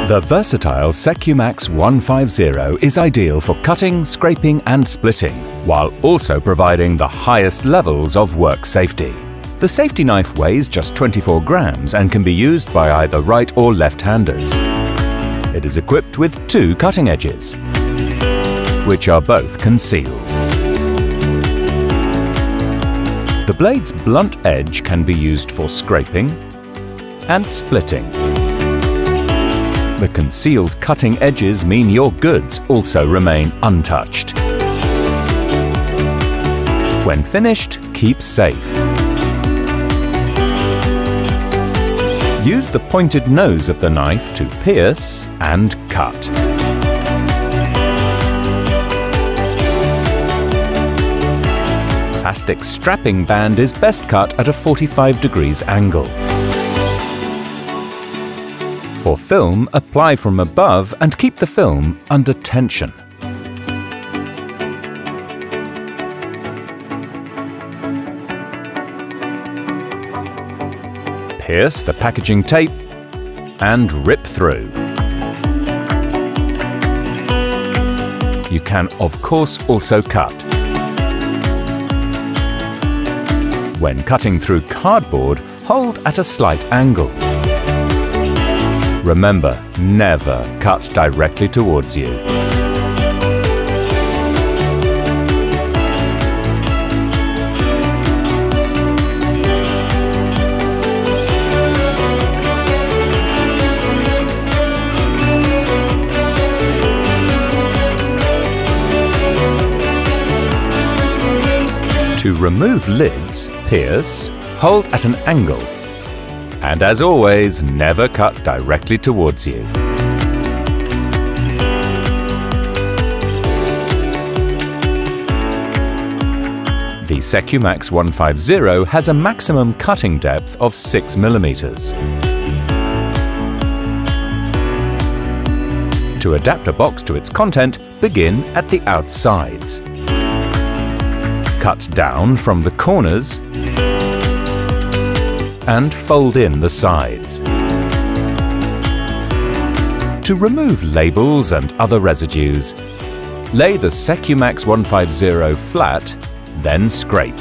The versatile SECUMAX 150 is ideal for cutting, scraping and splitting, while also providing the highest levels of work safety. The safety knife weighs just 24 grams and can be used by either right or left-handers. It is equipped with two cutting edges, which are both concealed. The blade's blunt edge can be used for scraping and splitting. The concealed cutting edges mean your goods also remain untouched. When finished, keep safe. Use the pointed nose of the knife to pierce and cut. Plastic strapping band is best cut at a 45 degrees angle. For film, apply from above and keep the film under tension. Pierce the packaging tape and rip through. You can, of course, also cut. When cutting through cardboard, hold at a slight angle. Remember, never cut directly towards you. To remove lids, pierce, hold at an angle. And as always, never cut directly towards you. The SECUMAX 150 has a maximum cutting depth of 6 millimeters. To adapt a box to its content, begin at the outsides. Cut down from the corners and fold in the sides. To remove labels and other residues, lay the SECUMAX 150 flat, then scrape.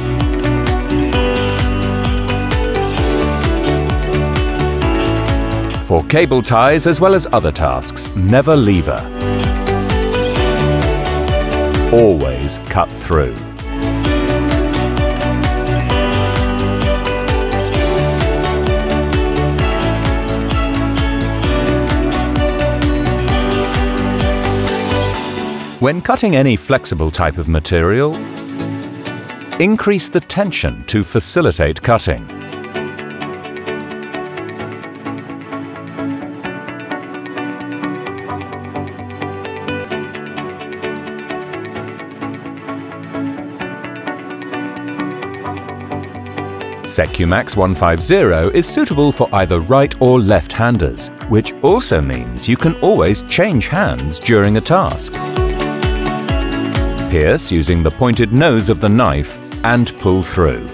For cable ties as well as other tasks, never lever. Always cut through. When cutting any flexible type of material, increase the tension to facilitate cutting. SECUMAX 150 is suitable for either right or left-handers, which also means you can always change hands during a task. Pierce using the pointed nose of the knife and pull through.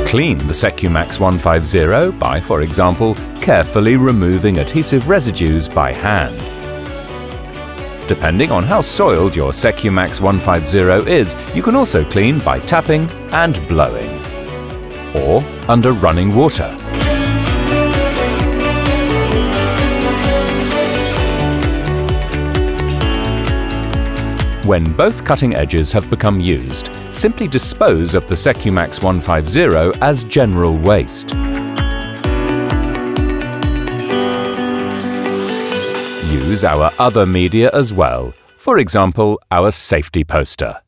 Clean the SECUMAX 150 by, for example, carefully removing adhesive residues by hand. Depending on how soiled your SECUMAX 150 is, you can also clean by tapping and blowing, or under running water. When both cutting edges have become used, simply dispose of the SECUMAX 150 as general waste. Use our other media as well, for example, our safety poster.